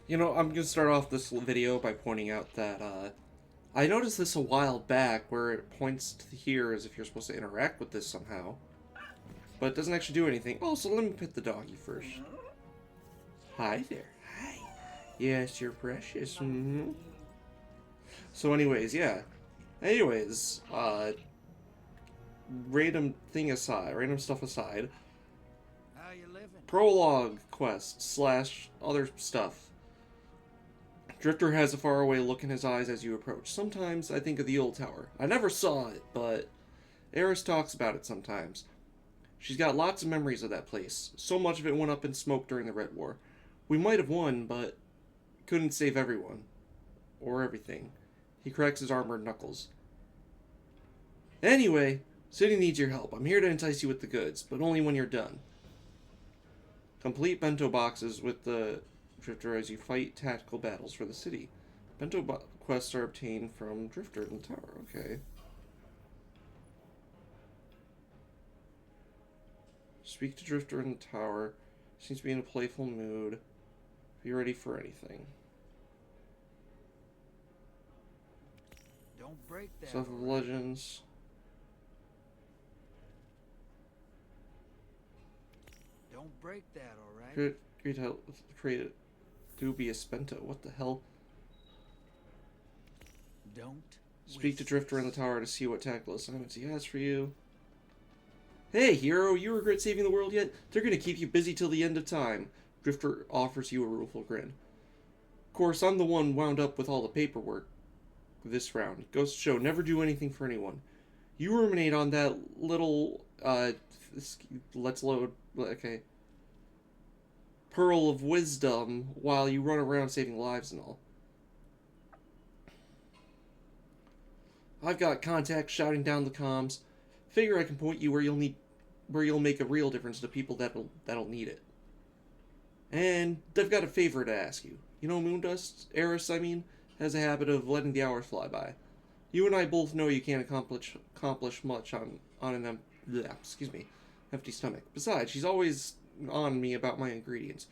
You know, I'm gonna start off this video by pointing out that I noticed this a while back where it points to here as if you're supposed to interact with this somehow, but it doesn't actually do anything. Oh, so let me pet the doggy first. Hi there. Hi. Yes, you're precious. So anyways, yeah. Anyways, random stuff aside, How you living? prologue quest slash other stuff. Drifter has a faraway look in his eyes as you approach. Sometimes I think of the old tower. I never saw it, but Eris talks about it sometimes. She's got lots of memories of that place. So much of it went up in smoke during the Red War. We might have won, but couldn't save everyone. Or everything. He cracks his armored knuckles. Anyway, City needs your help. I'm here to entice you with the goods, but only when you're done. Complete bento boxes with the Drifter as you fight tactical battles for the city. Quests are obtained from Drifter in the tower. Okay. Speak to Drifter in the tower. Seems to be in a playful mood. Be ready for anything. Don't break that. Stuff of Legends. Don't break that, alright? Great help create a dubious bento. What the hell? Don't Speak to Drifter in the tower to see what tactical assignments he has for you. Hey, hero, you regret saving the world yet? They're gonna keep you busy till the end of time. Drifter offers you a rueful grin. Of course, I'm the one wound up with all the paperwork this round. Goes to show, never do anything for anyone. You ruminate on that little, let's load, okay, pearl of wisdom while you run around saving lives and all. I've got contacts shouting down the comms. Figure I can point you where you'll make a real difference to people that'll need it. And I've got a favor to ask you. You know, Moondust, Eris, I mean, has a habit of letting the hours fly by. You and I both know you can't accomplish much on an empty stomach. Besides, she's always on me about my ingredients.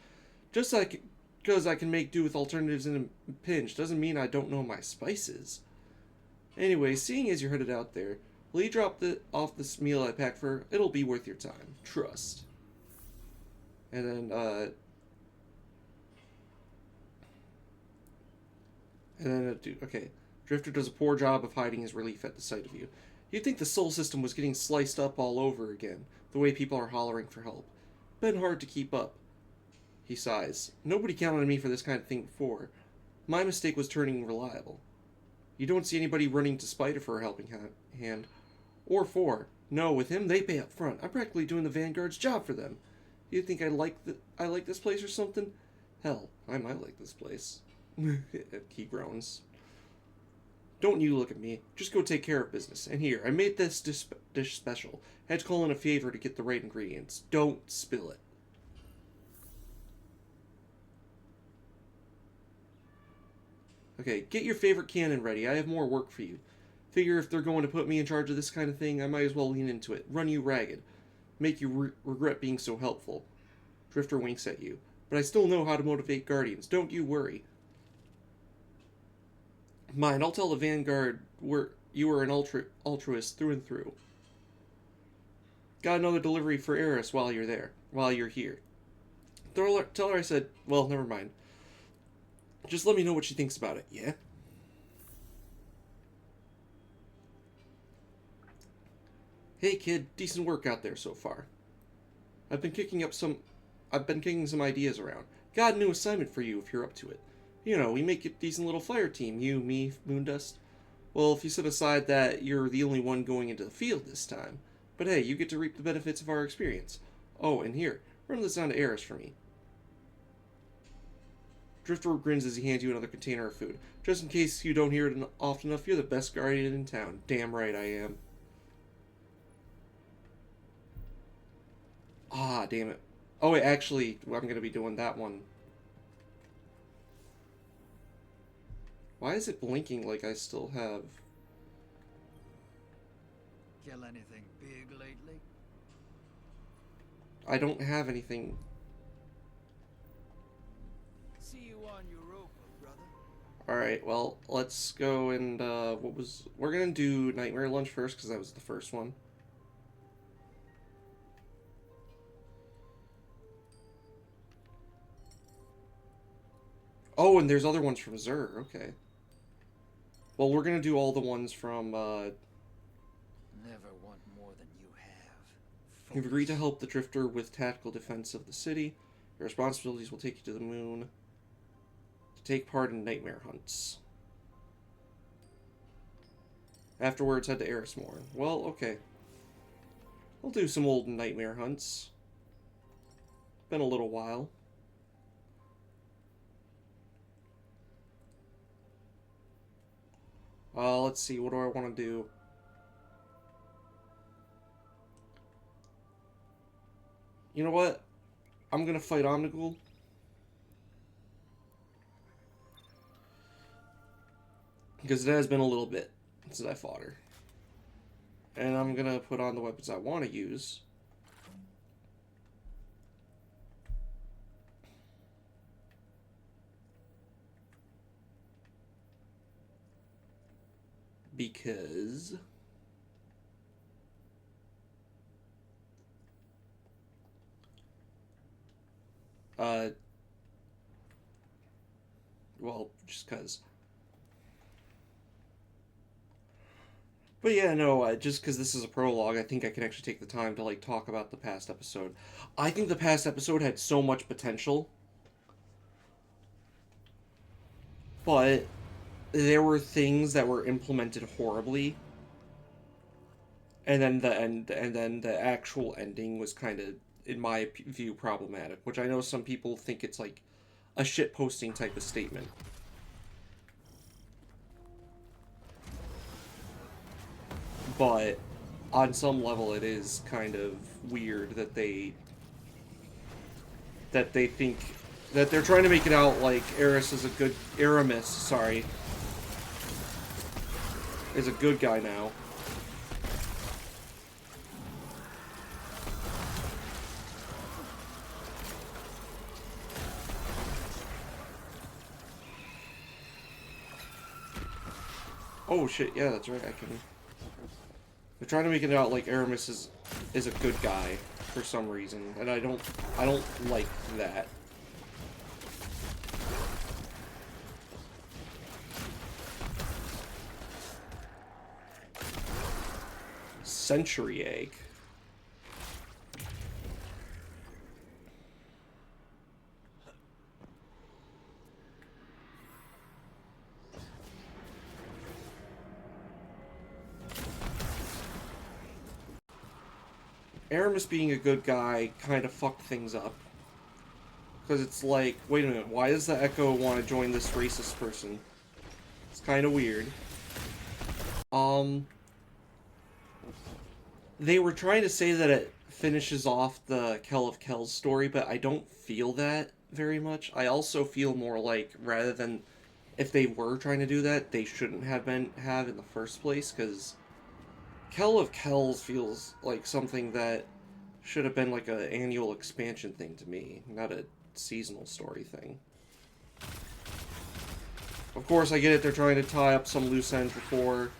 Just like because I can make do with alternatives in a pinch doesn't mean I don't know my spices. Anyway, seeing as you're headed out there, will you off this meal I packed for her? It'll be worth your time. Trust. And then, okay. Drifter does a poor job of hiding his relief at the sight of you. You'd think the soul system was getting sliced up all over again, the way people are hollering for help. Been hard to keep up. He sighs. Nobody counted on me for this kind of thing before. My mistake was turning reliable. You don't see anybody running to Spider for a helping hand. Or for. No, with him, they pay up front. I'm practically doing the Vanguard's job for them. You think I like this place or something? Hell, I might like this place. He groans. Don't you look at me. Just go take care of business. And here, I made this dish special. Had to call in a favor to get the right ingredients. Don't spill it. Okay, get your favorite cannon ready. I have more work for you. Figure if they're going to put me in charge of this kind of thing, I might as well lean into it. Run you ragged. Make you regret being so helpful. Drifter winks at you. But I still know how to motivate Guardians. Don't you worry. Mind, I'll tell the Vanguard you are an altruist through and through. Got another delivery for Eris while you're here. Tell her I said, well, never mind. Just let me know what she thinks about it, yeah? Hey kid, decent work out there so far. I've been kicking some ideas around. Got a new assignment for you if you're up to it. You know, we make a decent little fire team, you, me, Moondust. Well, if you set aside that you're the only one going into the field this time. But hey, you get to reap the benefits of our experience. Oh, and here, run this down to Eris for me. Drifter grins as he hands you another container of food. Just in case you don't hear it often enough, you're the best guardian in town. Damn right I am. Ah, damn it. Oh, wait, actually, I'm going to be doing that one. Why is it blinking like I still have... Kill anything big lately? I don't have anything. see you on Europa, brother. Alright, well, let's go and, we're gonna do Nightmare Lunch first, because that was the first one. Oh, and there's other ones from Zur, okay. Well, we're gonna do all the ones from, Never want more than you have. You've agreed to help the Drifter with tactical defense of the city. Your responsibilities will take you to the moon to take part in nightmare hunts. Afterwards, head to Erismore. Well, okay. I'll do some old nightmare hunts. Been a little while. Let's see, what do I want to do? You know what? I'm gonna fight Omnigul. Because it has been a little bit since I fought her. And I'm gonna put on the weapons I want to use. Because... well, just because. But yeah, no, just because this is a prologue, I think I can actually take the time to, like, talk about the past episode. I think the past episode had so much potential. But there were things that were implemented horribly. And then the actual ending was kind of, in my view, problematic. Which I know some people think it's, like, a shitposting type of statement. But on some level it is kind of weird that they think that they're trying to make it out like Eris is a good Aramis, sorry, is a good guy now. Oh shit, yeah, that's right, I can. They're trying to make it out like Aramis is a good guy for some reason, and I don't like that. Century egg. Aramis being a good guy kind of fucked things up. Because it's like, wait a minute, why does the Echo want to join this racist person? It's kind of weird. They were trying to say that it finishes off the Kell of Kells story, but I don't feel that very much. I also feel more like, rather than, if they were trying to do that, they shouldn't have in the first place, because Kell of Kells feels like something that should have been like an annual expansion thing to me, not a seasonal story thing. Of course, I get it, they're trying to tie up some loose ends before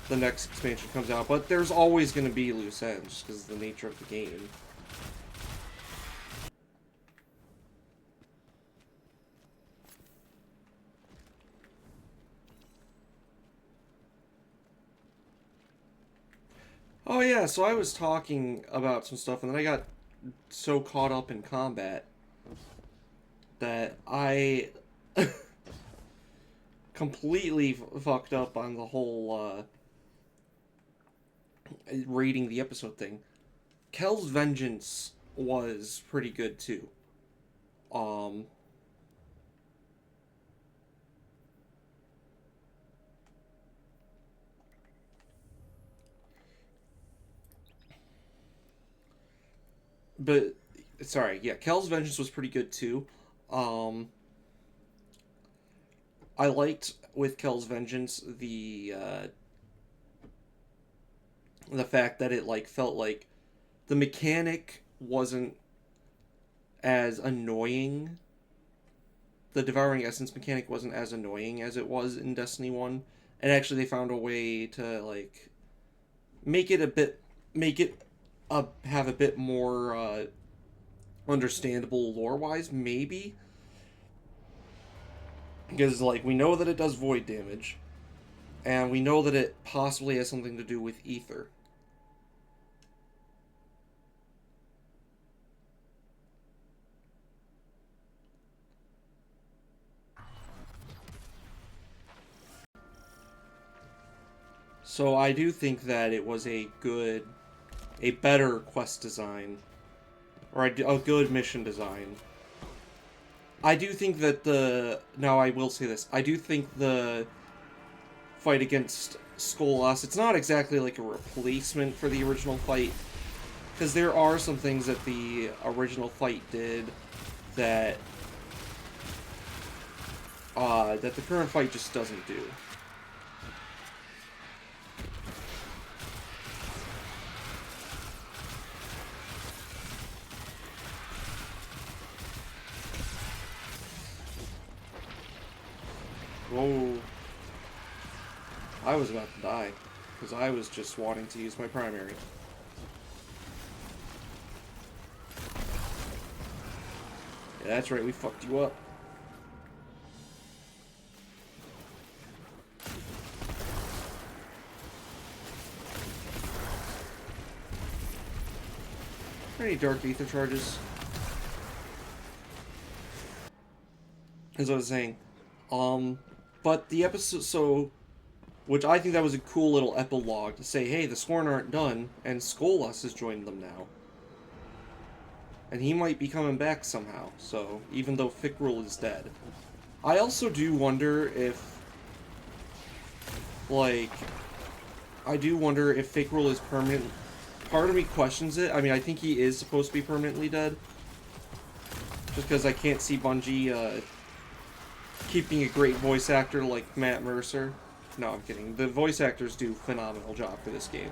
the next expansion comes out, but there's always going to be loose ends, because of the nature of the game. Oh yeah, so I was talking about some stuff, and then I got so caught up in combat that I completely fucked up on the whole rating the episode thing. Kell's Vengeance was pretty good too. Um but sorry, yeah, Kell's Vengeance was pretty good too. Um I liked with Kell's Vengeance the fact that it like felt like the mechanic wasn't as annoying the devouring essence mechanic wasn't as annoying as it was in Destiny 1. And actually they found a way to, like, make it have a bit more understandable lore-wise, maybe. Because, like, we know that it does void damage, and we know that it possibly has something to do with ether. So I do think that it was a better quest design, or a good mission design. I do think that now I will say this, I do think the fight against Skolas, it's not exactly like a replacement for the original fight, because there are some things that the original fight did that that the current fight just doesn't do. Whoa. I was about to die, because I was just wanting to use my primary. Yeah, that's right, we fucked you up. Any dark ether charges? As I was saying, but the episode, so, which I think that was a cool little epilogue to say, hey, the Sworn aren't done, and Skolas has joined them now. And he might be coming back somehow, so, even though Fickrul is dead. I also do wonder if, like, I do wonder if Fickrul is permanent. Part of me questions it. I mean, I think he is supposed to be permanently dead. Just because I can't see Bungie, keeping a great voice actor like Matt Mercer. No, I'm kidding. The voice actors do a phenomenal job for this game.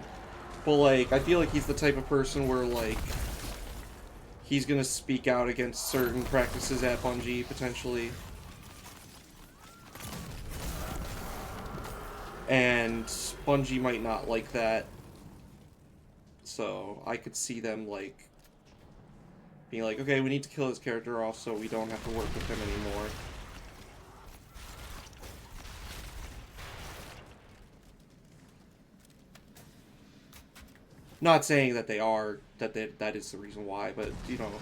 But, like, I feel like he's the type of person where, like, he's gonna speak out against certain practices at Bungie, potentially. And Bungie might not like that. So, I could see them, like, being like, okay, we need to kill this character off so we don't have to work with him anymore. Not saying that they are, that is the reason why, but, you know,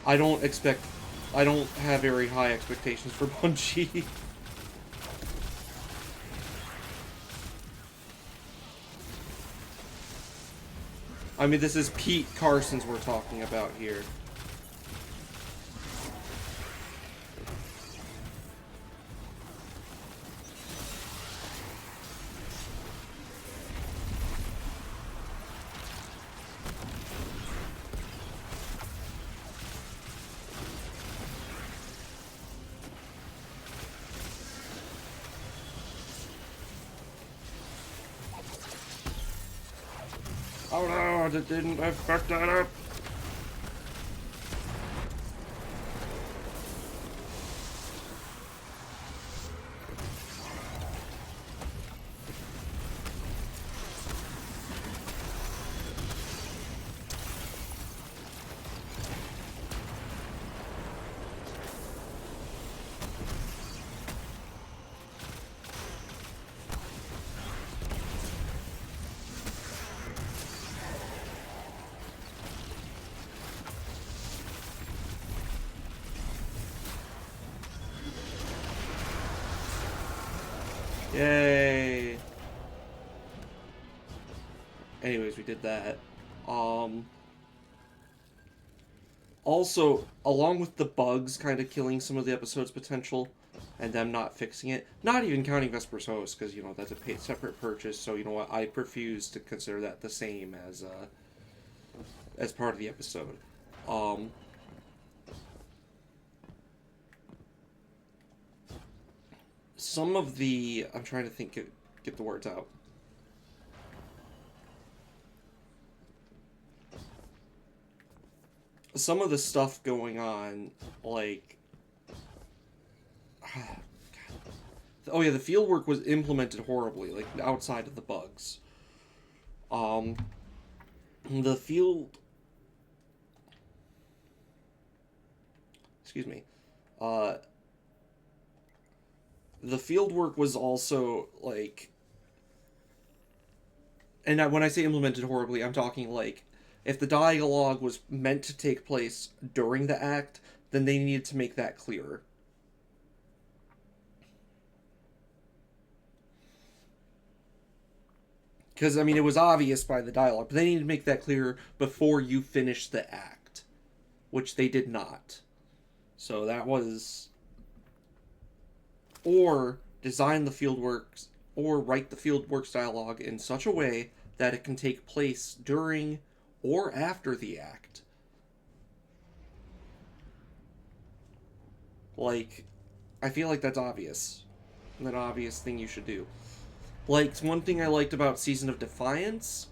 I don't have very high expectations for Bungie. I mean, this is Pete Carson's we're talking about here. Oh no, that didn't fuck that up. Yay. Anyways, we did that. Also, along with the bugs kind of killing some of the episode's potential, and them not fixing it, not even counting Vesper's Host, because, you know, that's a separate purchase, so, you know what, I refuse to consider that the same as part of the episode. Some of the... I'm trying to get the words out. Some of the stuff going on, like, oh yeah, the field work was implemented horribly, like outside of the bugs. Um, the field, excuse me, uh, the field work was also like, and when I say implemented horribly, I'm talking like, if the dialogue was meant to take place during the act, then they needed to make that clearer. Because, I mean, it was obvious by the dialogue, but they needed to make that clear before you finish the act, which they did not. So that was. Or design the fieldworks, or write the fieldworks dialogue in such a way that it can take place during or after the act. Like, I feel like that's obvious. An obvious thing you should do. Like, one thing I liked about Season of Defiance,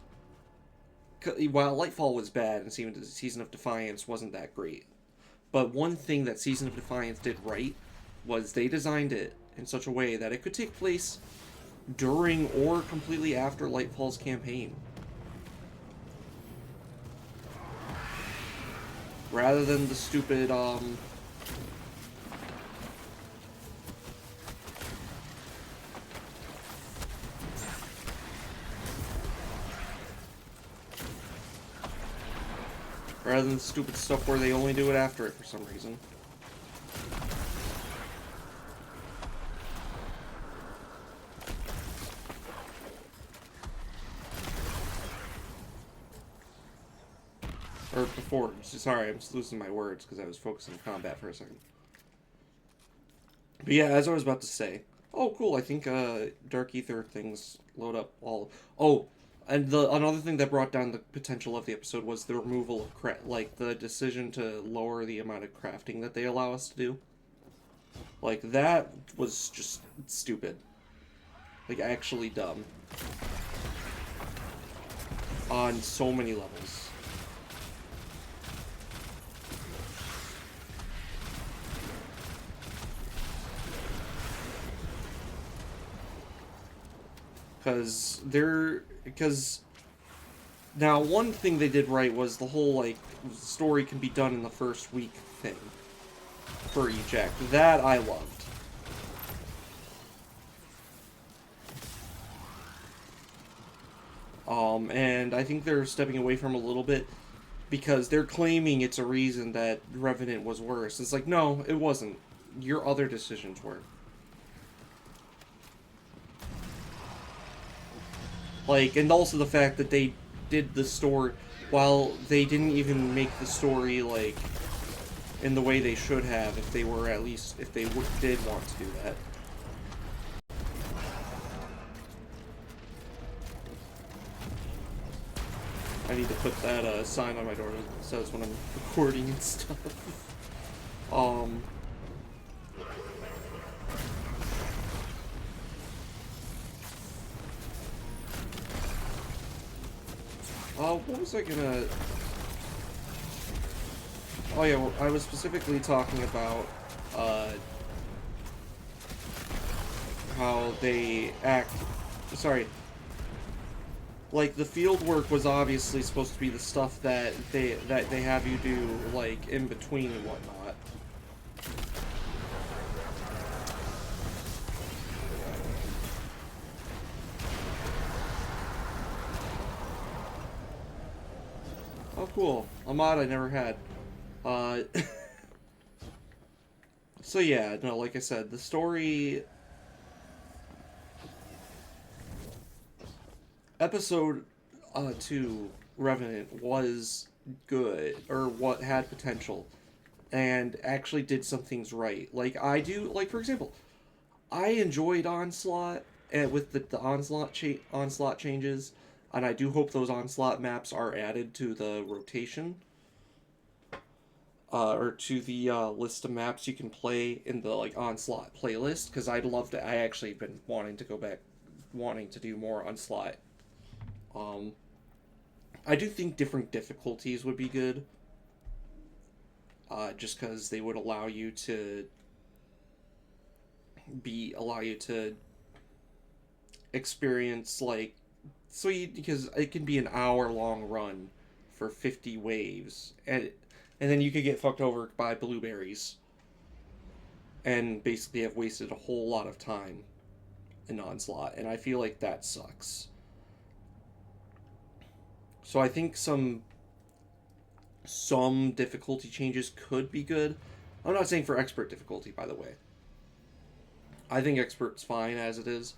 while Lightfall was bad and Season of Defiance wasn't that great, but one thing that Season of Defiance did right was they designed it in such a way that it could take place during or completely after Lightfall's campaign. Rather than the stupid, rather than the stupid stuff where they only do it after it for some reason. Or before. Sorry, I'm just losing my words because I was focusing on combat for a second. But yeah, as I was about to say. Oh, cool. I think Dark Ether things load up all. Oh, and another thing that brought down the potential of the episode was the removal of like the decision to lower the amount of crafting that they allow us to do. Like that was just stupid. Like actually dumb. On so many levels. Because now one thing they did right was the whole like story can be done in the first week thing for each act. That I loved. And I think they're stepping away from a little bit because they're claiming it's a reason that Revenant was worse. It's like, no, it wasn't. Your other decisions were. Like, and also the fact that they did the story while they didn't even make the story like in the way they should have if they were at least if they did want to do that. I need to put that sign on my door that says when I'm recording and stuff. What was I gonna... Oh yeah, well, I was specifically talking about, how they act... Sorry. Like, the field work was obviously supposed to be the stuff that they have you do, like, in between and whatnot. Oh, cool. A mod I never had. So yeah, no, like I said, the story... Episode 2, Revenant, was good, or what had potential, and actually did some things right. Like, I do, like, for example, I enjoyed Onslaught, with the Onslaught changes, and I do hope those Onslaught maps are added to the rotation, or to the list of maps you can play in the, like, Onslaught playlist, because I'd love to, I actually been wanting to go back, wanting to do more Onslaught. I do think different difficulties would be good. Just because they would allow you to allow you to experience like because it can be an hour long run for 50 waves, and then you could get fucked over by blueberries and basically have wasted a whole lot of time in Onslaught, and I feel like that sucks. So I think some difficulty changes could be good. I'm not saying for expert difficulty, by the way. I think expert's fine as it is.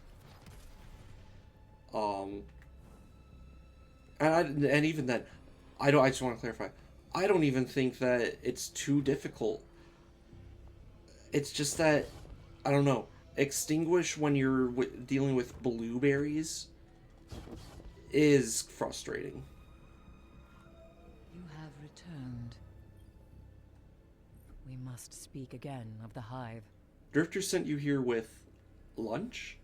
Um, and even then, I don't. I just want to clarify. I don't even think that it's too difficult. It's just that I don't know. Extinguish when you're dealing with blueberries is frustrating. You have returned. We must speak again of the hive. Drifter sent you here with lunch?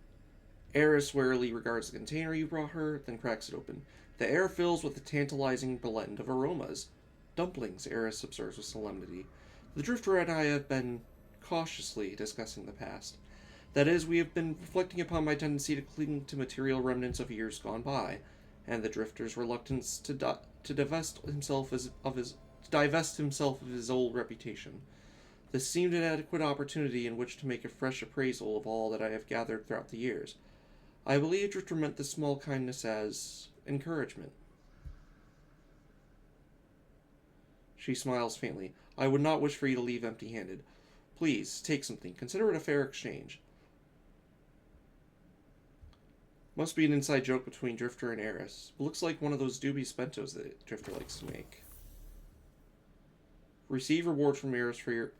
Eris warily regards the container you brought her, then cracks it open. The air fills with a tantalizing blend of aromas. Dumplings, Eris observes with solemnity. The Drifter and I have been cautiously discussing the past. That is, we have been reflecting upon my tendency to cling to material remnants of years gone by, and the Drifter's reluctance to divest himself of his old reputation. This seemed an adequate opportunity in which to make a fresh appraisal of all that I have gathered throughout the years. I believe Drifter meant this small kindness as encouragement. She smiles faintly. I would not wish for you to leave empty-handed. Please, take something. Consider it a fair exchange. Must be an inside joke between Drifter and Eris. Looks like one of those dubious bentos that Drifter likes to make. Receive reward from Eris for your...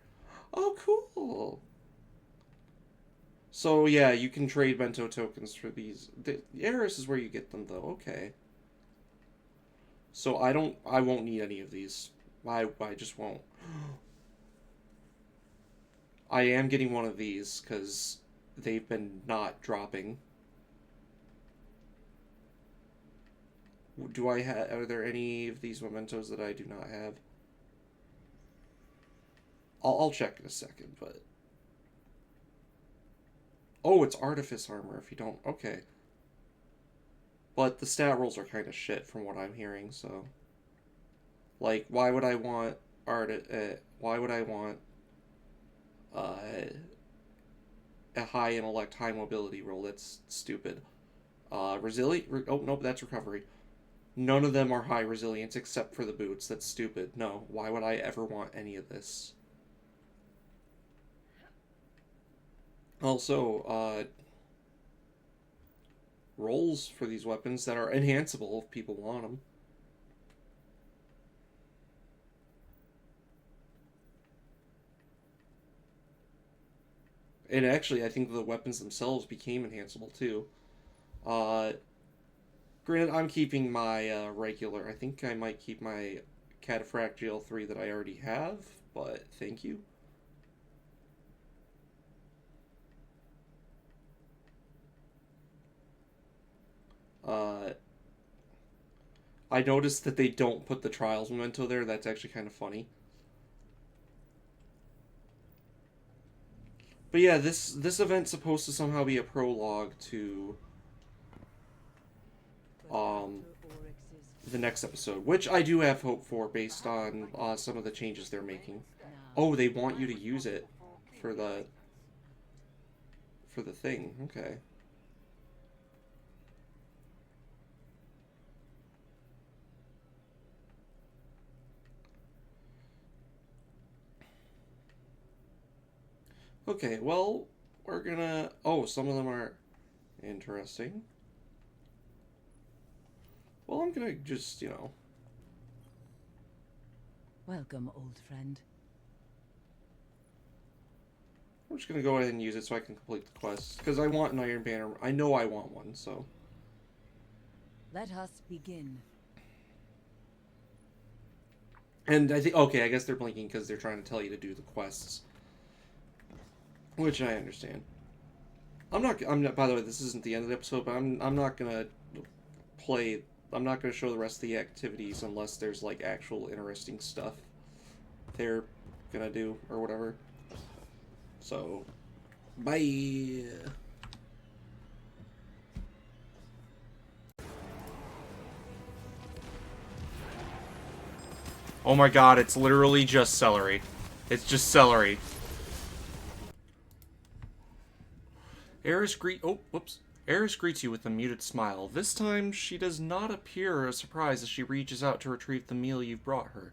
Oh, cool! So, yeah, you can trade bento tokens for these. Eris is where you get them, though. Okay. So, I won't need any of these. I just won't. I am getting one of these, because they've been not dropping. Do I have... Are there any of these mementos that I do not have? I'll check in a second, but... Oh, it's Artifice Armor if you don't... Okay. But the stat rolls are kind of shit from what I'm hearing, so... Like, why would I want... why would I want... a high intellect, high mobility roll? That's stupid. Resilient... Oh, nope, that's recovery. None of them are high resilience except for the boots. That's stupid. No, why would I ever want any of this? Also, rolls for these weapons that are enhanceable if people want them. And actually, I think the weapons themselves became enhanceable too. Granted, I'm keeping my regular. I think I might keep my Cataphract GL3 that I already have, but thank you. I noticed that they don't put the Trials memento there. That's actually kind of funny. But yeah, this event's supposed to somehow be a prologue to the next episode, which I do have hope for based on some of the changes they're making. Oh, they want you to use it for the thing. Okay. Okay, well, we're gonna... Oh, some of them are interesting. Well, I'm gonna just, Welcome, old friend. I'm just gonna go ahead and use it so I can complete the quest. Because I want an Iron Banner. I know I want one, so... Let us begin. And I think... Okay, I guess they're blinking because they're trying to tell you to do the quests. Which I understand. I'm not, by the way, this isn't the end of the episode, but I'm not gonna play... I'm not gonna show the rest of the activities unless there's, like, actual interesting stuff they're gonna do, or whatever. So, Bye. Oh my god, it's literally just celery. It's just celery. Eris greets you with a muted smile. This time, she does not appear surprised as she reaches out to retrieve the meal you've brought her.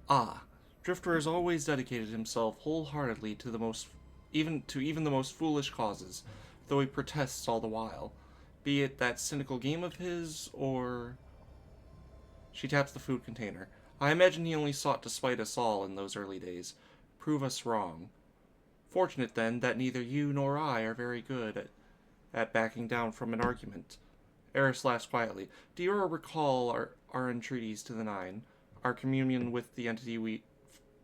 Ah, Drifter has always dedicated himself wholeheartedly to even the most foolish causes, though he protests all the while. Be it that cynical game of his, or... She taps the food container. I imagine he only sought to spite us all in those early days. Prove us wrong. Fortunate, then, that neither you nor I are very good at backing down from an argument. Eris laughs quietly. Do you recall our entreaties to the Nine? Our communion with the entity we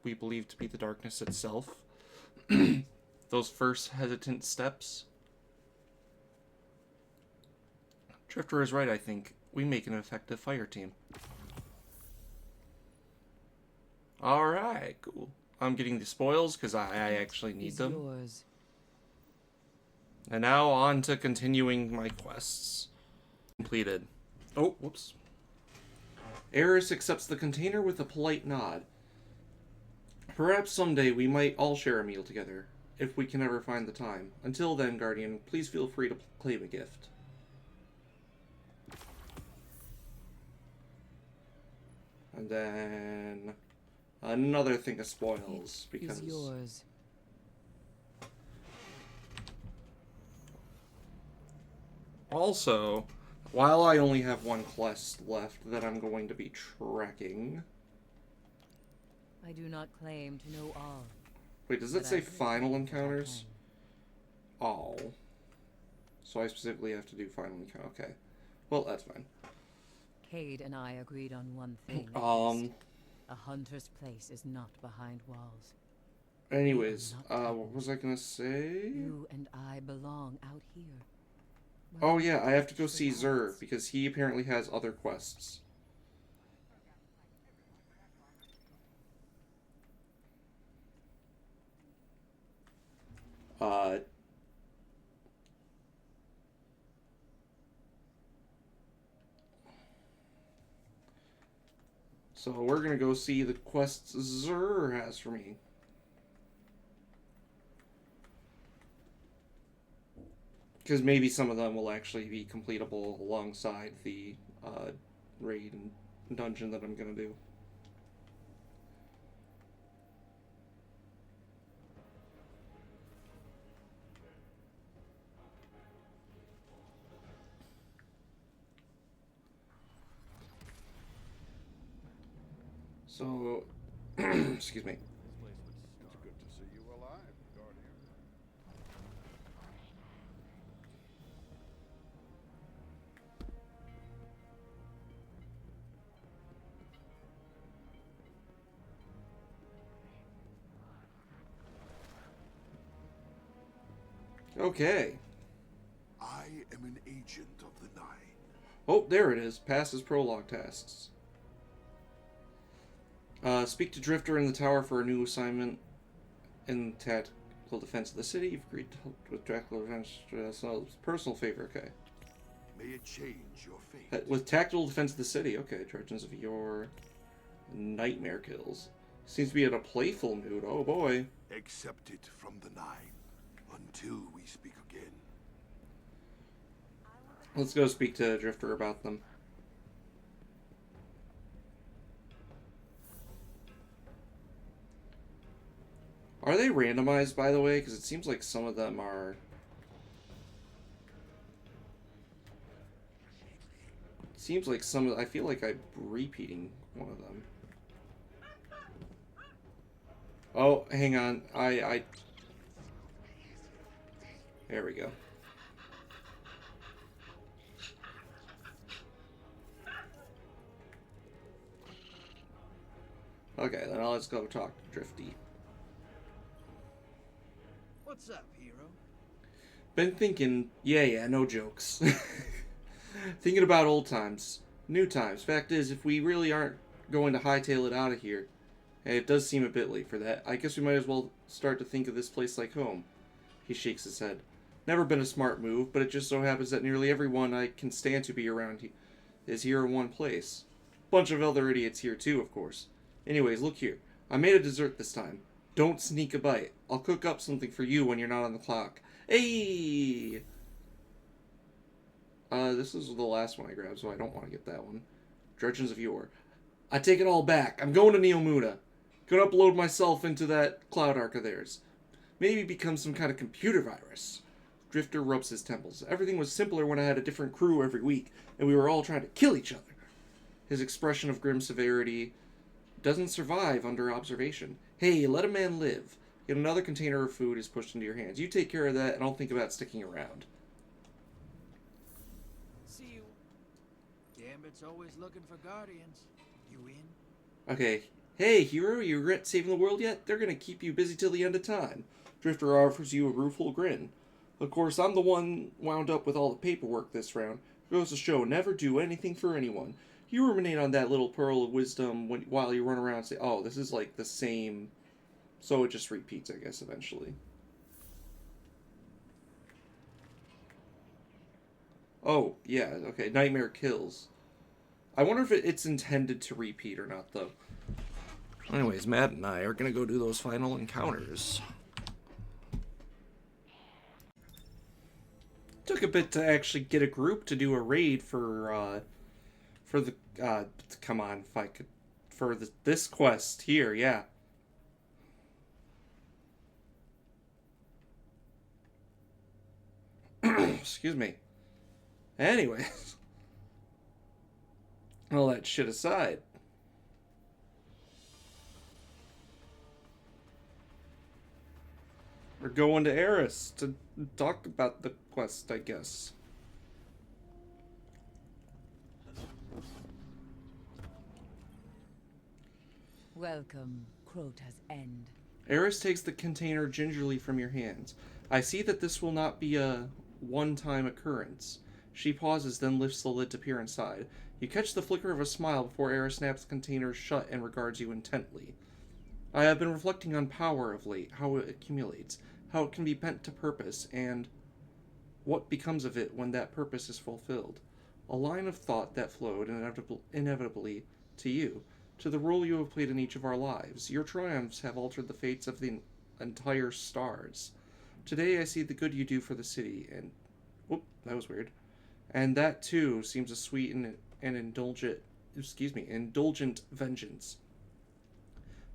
believe to be the darkness itself? Those first hesitant steps? Drifter is right, I think. We make an effective fire team. Alright, cool. I'm getting the spoils because I actually need them. Yours. And now on to continuing my quests. Completed. Oh, whoops. Eris accepts the container with a polite nod. Perhaps someday we might all share a meal together, if we can ever find the time. Until then, Guardian, please feel free to claim a gift. And then... another thing of spoils, because... Is yours. Also, while I only have one quest left that I'm going to be tracking... I do not claim to know all. Wait, does it say final encounters? Oh. So I specifically have to do final encounter. Okay. Well, that's fine. Cade and I agreed on one thing. A hunter's place is not behind walls. Anyways, what was I gonna say? You and I belong out here. Oh yeah, I have to go see Zur, because he apparently has other quests. So we're gonna go see the quests Zur has for me. Because maybe some of them will actually be completable alongside the raid and dungeon that I'm gonna do. So, excuse me. It's good to see you alive, Guardian. Okay. I am an agent of the Nine. Oh, there it is. Passes prologue tasks. Speak to Drifter in the tower for a new assignment in tactical defense of the city. You've agreed to help with tactical defense. Personal favor, okay. May it change your fate. With tactical defense of the city, okay. Trojans of your nightmare kills. Seems to be in a playful mood. Oh boy. Accept it from the Nine until we speak again. Let's go speak to Drifter about them. Are they randomized, by the way? Because it seems like some of them are... It seems like some of... I feel like I'm repeating one of them. Oh, hang on. There we go. Okay, then let's go talk to Drifty. What's up, hero? Been thinking, yeah, no jokes. Thinking about old times, new times. Fact is, if we really aren't going to hightail it out of here, and it does seem a bit late for that, I guess we might as well start to think of this place like home. He shakes his head. Never been a smart move, but it just so happens that nearly everyone I can stand to be around is here in one place. Bunch of other idiots here too, of course. Anyways, look here. I made a dessert this time. Don't sneak a bite. I'll cook up something for you when you're not on the clock. Hey! This is the last one I grabbed, so I don't want to get that one. Directions of Yore. I take it all back. I'm going to Neomuna. Gonna upload myself into that cloud arc of theirs. Maybe become some kind of computer virus. Drifter rubs his temples. Everything was simpler when I had a different crew every week, and we were all trying to kill each other. His expression of grim severity doesn't survive under observation. Hey, let a man live. Yet another container of food is pushed into your hands. You take care of that, and I'll think about sticking around. See you. Gambit's always looking for guardians. You in? Okay. Hey, hero, you regret saving the world yet? They're gonna keep you busy till the end of time. Drifter offers you a rueful grin. Of course, I'm the one wound up with all the paperwork this round. Goes to show, never do anything for anyone. You ruminate on that little pearl of wisdom while you run around and say, oh, this is like the same. So it just repeats, I guess, eventually. Oh, yeah, okay. Nightmare kills. I wonder if it's intended to repeat or not, though. Anyways, Matt and I are going to go do those final encounters. Took a bit to actually get a group to do a raid for the, come on, if I could, for this quest here, yeah. Excuse me. Anyways. All that shit aside. We're going to Eris to talk about the quest, I guess. Welcome, Crota's End. Eris takes the container gingerly from your hands. I see that this will not be a one-time occurrence. She pauses, then lifts the lid to peer inside. You catch the flicker of a smile before Eris snaps the container shut and regards you intently. I have been reflecting on power of late, how it accumulates, how it can be bent to purpose, and what becomes of it when that purpose is fulfilled. A line of thought that flowed inevitably to you, to the role you have played in each of our lives. Your triumphs have altered the fates of the entire stars. Today I see the good you do for the city, and... whoop, that was weird. And that, too, seems a sweet and indulgent vengeance.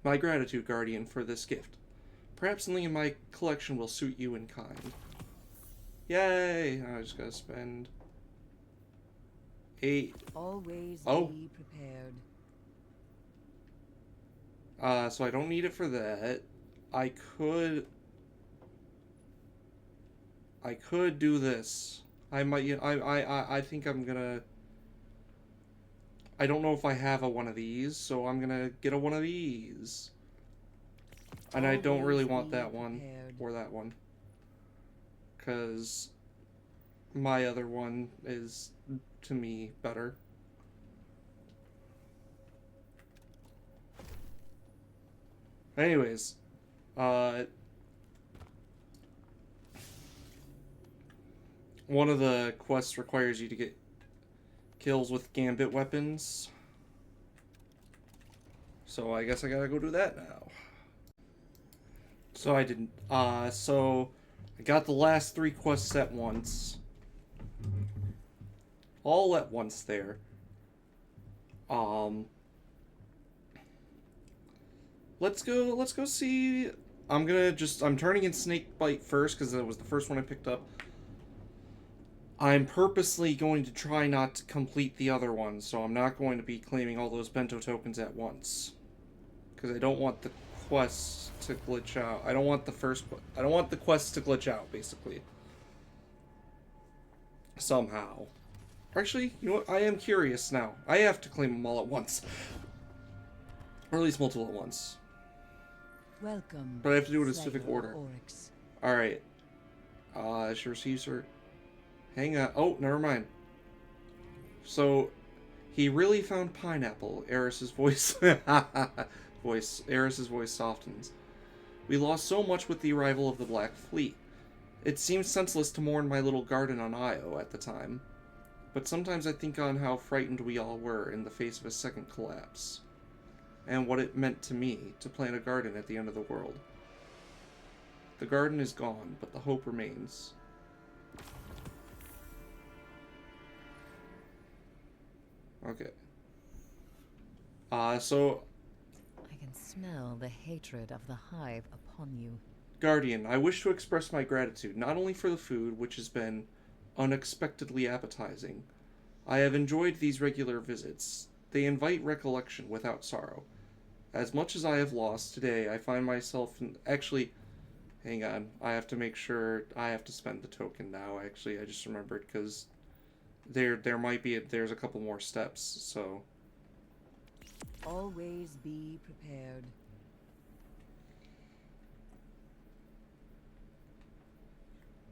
My gratitude, Guardian, for this gift. Perhaps something in my collection will suit you in kind. Yay! I just gotta spend... 8. Always Oh. be prepared. So I don't need it for that. I could do this. I might. I think I'm gonna. I don't know if I have one of these, so I'm gonna get one of these. And I don't really want that one or that one, because my other one is, to me, better. Anyways, one of the quests requires you to get kills with gambit weapons. So I guess I gotta go do that now. So I didn't, so I got the last 3 quests at once. All at once there. Let's go see. I'm turning in Snakebite first because that was the first one I picked up. I'm purposely going to try not to complete the other ones, so I'm not going to be claiming all those bento tokens at once. Because I don't want the quests to glitch out. I don't want the quests to glitch out, basically. Somehow. Actually, you know what? I am curious now. I have to claim them all at once. Or at least multiple at once. Welcome. But I have to do it in a specific Slayer order. Oryx. Alright. She receives her... Hang on. Oh, never mind. So, he really found pineapple. Eris's voice... Eris's voice softens. We lost so much with the arrival of the Black Fleet. It seems senseless to mourn my little garden on Io at the time, but sometimes I think on how frightened we all were in the face of a second collapse, and what it meant to me to plant a garden at the end of the world. The garden is gone, but the hope remains. Okay. So... I can smell the hatred of the hive upon you. Guardian, I wish to express my gratitude not only for the food, which has been unexpectedly appetizing. I have enjoyed these regular visits. They invite recollection without sorrow. As much as I have lost today, I find myself in... Actually, hang on. I have to make sure I have to spend the token now. Actually, I just remembered because there might be... There's a couple more steps, so... Always be prepared.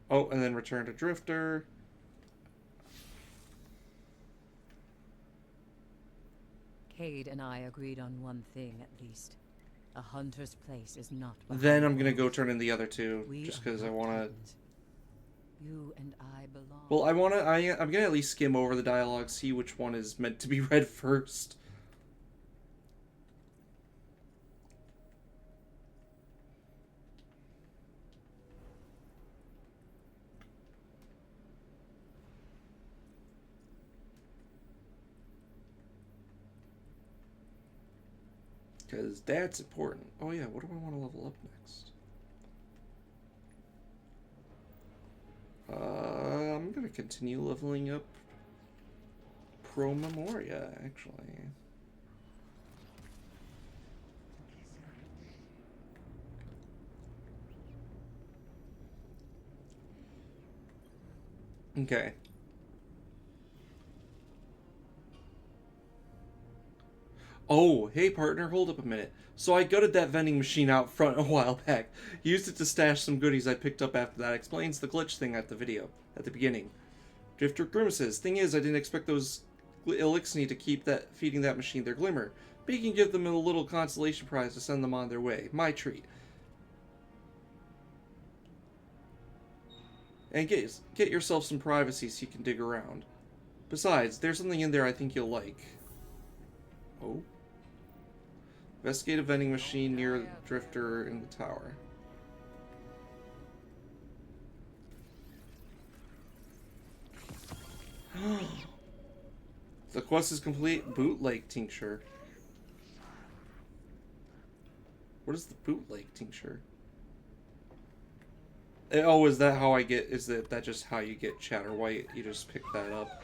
Oh, and then return to Drifter. Cade and I agreed on one thing at least. A hunter's place is not behind Then I'm gonna walls. go turn in the other two, We just are because I not want to... titans. You and I belong. Well, I'm gonna at least skim over the dialogue, see which one is meant to be read first. Because that's important. Oh yeah, what do I want to level up next? I'm gonna continue leveling up Pro Memoria, actually. Okay. Oh, hey partner, hold up a minute. So I gutted that vending machine out front a while back. Used it to stash some goodies I picked up after that. Explains the glitch thing at the beginning. Drifter grimaces. Thing is, I didn't expect those ELIKSNI to keep feeding that machine their glimmer. But you can give them a little consolation prize to send them on their way. My treat. And get yourself some privacy so you can dig around. Besides, there's something in there I think you'll like. Oh? Investigate a vending machine near the Drifter in the tower. The quest is complete. Bootleg tincture. What is the bootleg tincture? Oh, is that how I get... Is that just how you get Chatterwhite? You just pick that up?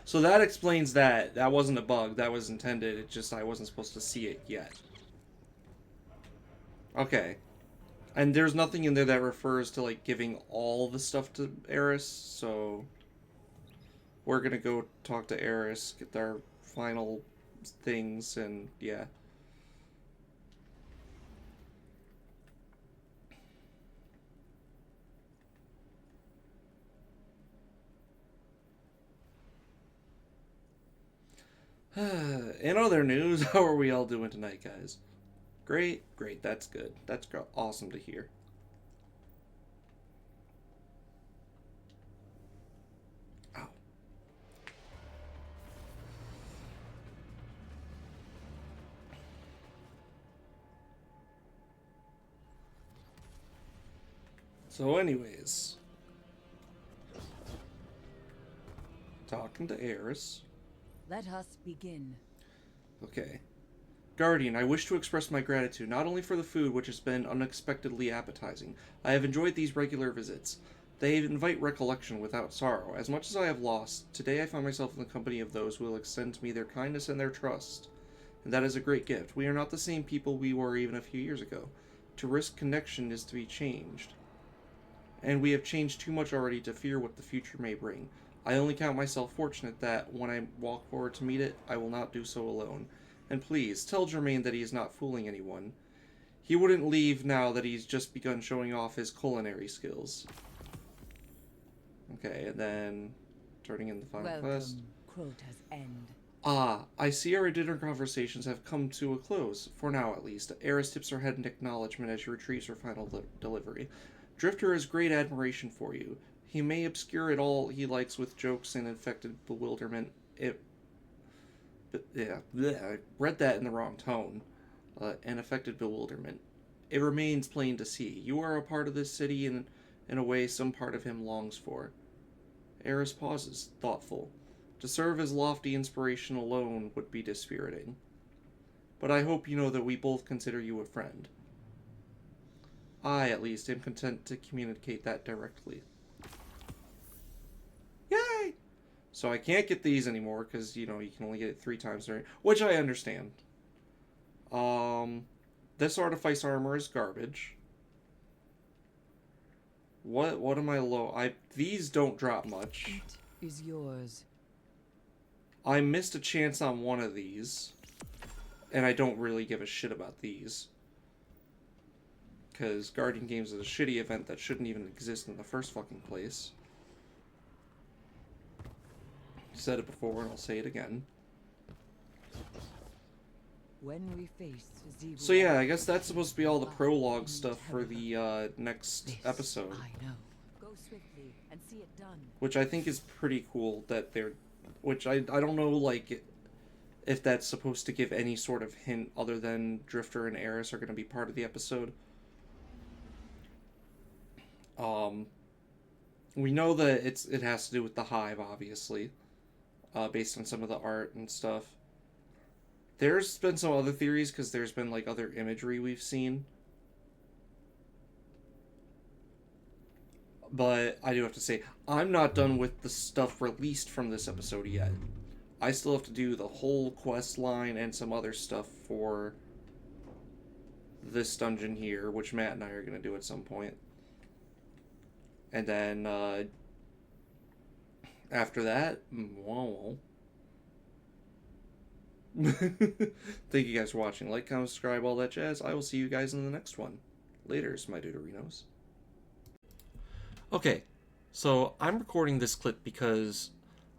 So that explains that. That wasn't a bug. That was intended. It just I wasn't supposed to see it yet. Okay. And there's nothing in there that refers to, like, giving all the stuff to Eris, so... We're gonna go talk to Eris, get our final things, and yeah. In other news, how are we all doing tonight, guys? Great, great, that's good. That's awesome to hear. Ow. So anyways, talking to Eris. Let us begin. Okay. Guardian, I wish to express my gratitude not only for the food, which has been unexpectedly appetizing. I have enjoyed these regular visits. They invite recollection without sorrow. As much as I have lost, today I find myself in the company of those who will extend to me their kindness and their trust. And that is a great gift. We are not the same people we were even a few years ago. To risk connection is to be changed. And we have changed too much already to fear what the future may bring. I only count myself fortunate that, when I walk forward to meet it, I will not do so alone. And please, tell Germain that he is not fooling anyone. He wouldn't leave now that he's just begun showing off his culinary skills. Okay, and then turning in the final quest. Welcome, Crota's End. Ah, I see our dinner conversations have come to a close, for now at least. Eris tips her head in acknowledgement as she retrieves her final delivery. Drifter has great admiration for you. He may obscure it all he likes with jokes and infected bewilderment. But yeah, bleh, I read that in the wrong tone. And affected bewilderment. It remains plain to see. You are a part of this city in a way some part of him longs for. Eris pauses, thoughtful. To serve as lofty inspiration alone would be dispiriting. But I hope you know that we both consider you a friend. I, at least, am content to communicate that directly. Yay! So I can't get these anymore, because, you can only get it 3 times during... Which I understand. This artifice armor is garbage. What am I low? These don't drop much. It is yours. I missed a chance on one of these. And I don't really give a shit about these. Because Guardian Games is a shitty event that shouldn't even exist in the first fucking place. Said it before and I'll say it again. When we face so yeah, I guess that's supposed to be all the prologue stuff for the next episode. I know. Go swiftly and see it done. Which I think is pretty cool that they're... Which I don't know, like, if that's supposed to give any sort of hint other than Drifter and Eris are going to be part of the episode. We know that it has to do with the Hive, obviously. Based on some of the art and stuff. There's been some other theories, because there's been, like, other imagery we've seen. But I do have to say, I'm not done with the stuff released from this episode yet. I still have to do the whole quest line and some other stuff for this dungeon here, which Matt and I are going to do at some point. And then, after that, whoa. Thank you guys for watching. Like, comment, subscribe, all that jazz. I will see you guys in the next one. Laters, my Deuterinos. Okay, so I'm recording this clip because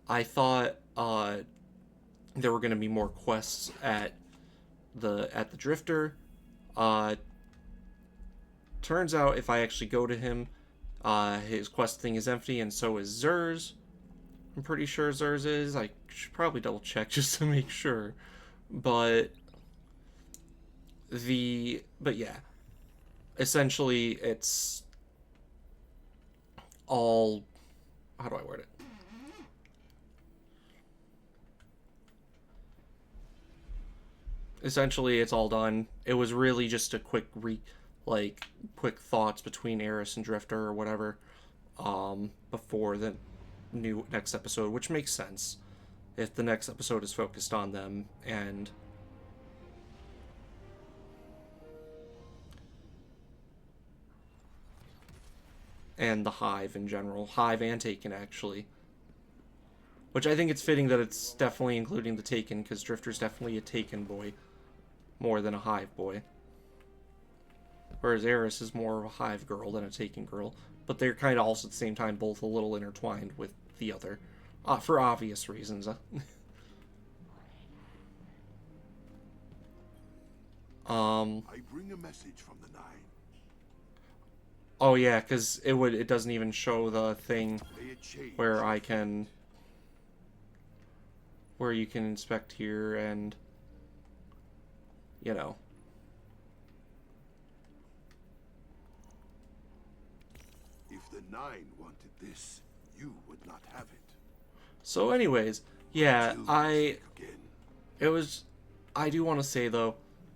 I thought there were going to be more quests at the Drifter. Turns out if I actually go to him, his quest thing is empty, and so is Zer's. I'm pretty sure Zer's is. I should probably double check just to make sure. But yeah. Essentially, it's all... How do I word it? Essentially, it's all done. It was really just a quick quick thoughts between Eris and Drifter or whatever, before the next episode, which makes sense if the next episode is focused on them and the Hive in general. Hive and Taken, actually. Which I think it's fitting that it's definitely including the Taken, because Drifter's definitely a Taken boy more than a Hive boy. Whereas Eris is more of a Hive girl than a Taken girl. But they're kind of also at the same time both a little intertwined with the other. For obvious reasons. I bring a message from the Nine. Oh yeah, because it doesn't even show the thing where where you can inspect here and If the Nine wanted this, you would not have it. So anyways, yeah, I do want to say though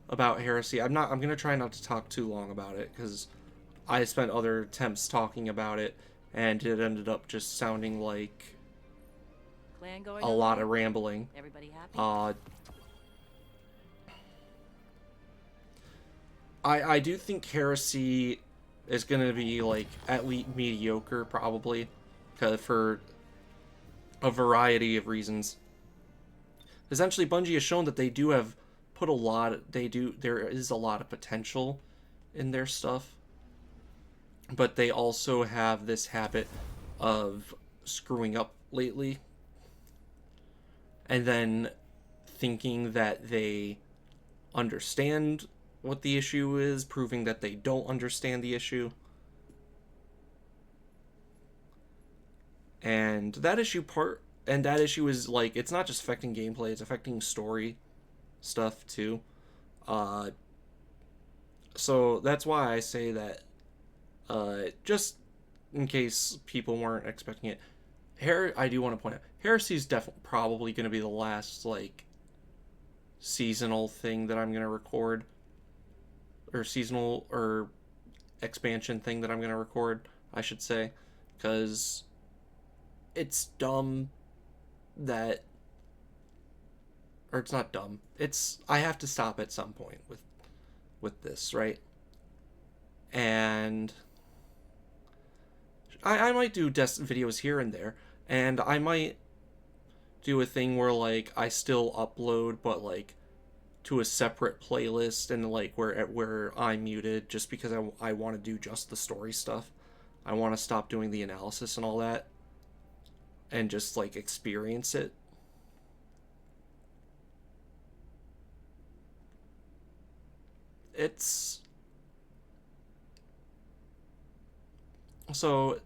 about Heresy. I'm going to try not to talk too long about it because I spent other attempts talking about it and it ended up just sounding like a lot of rambling. Everybody happy? I do think Heresy is going to be like at least mediocre probably for a variety of reasons. Essentially, Bungie has shown that they do have there is a lot of potential in their stuff, but they also have this habit of screwing up lately. And then thinking that they understand what the issue is, proving that they don't understand the issue. And that issue is like, it's not just affecting gameplay, it's affecting story stuff too. So that's why I say that, just in case people weren't expecting it, I do want to point out, Heresy's definitely probably going to be the last, like, seasonal thing that I'm going to record, or seasonal, or expansion thing that I'm going to record, I should say, because it's dumb that, or it's not dumb, I have to stop at some point with this, right? And I might do videos here and there, and I might do a thing where, like, I still upload, but, like, to a separate playlist, and, like, where I'm muted, just because I want to do just the story stuff. I want to stop doing the analysis and all that, and just, like, experience it. It's... So,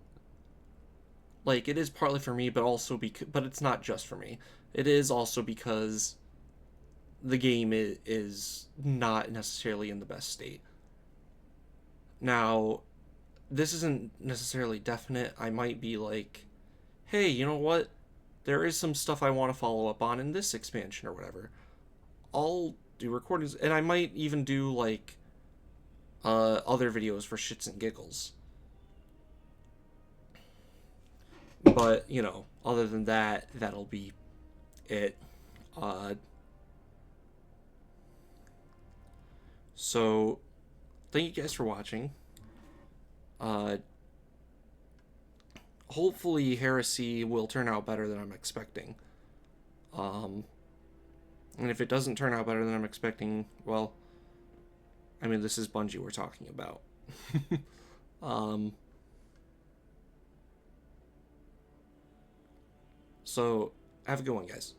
like, it is partly for me, but also but it's not just for me. It is also because the game is not necessarily in the best state. Now, this isn't necessarily definite. I might be like, hey, you know what? There is some stuff I want to follow up on in this expansion or whatever. I'll do recordings, and I might even do, like, other videos for shits and giggles. But, you know, other than that, that'll be it. So, thank you guys for watching. Hopefully Heresy will turn out better than I'm expecting. And if it doesn't turn out better than I'm expecting, well, I mean, this is Bungie we're talking about. So, have a good one, guys.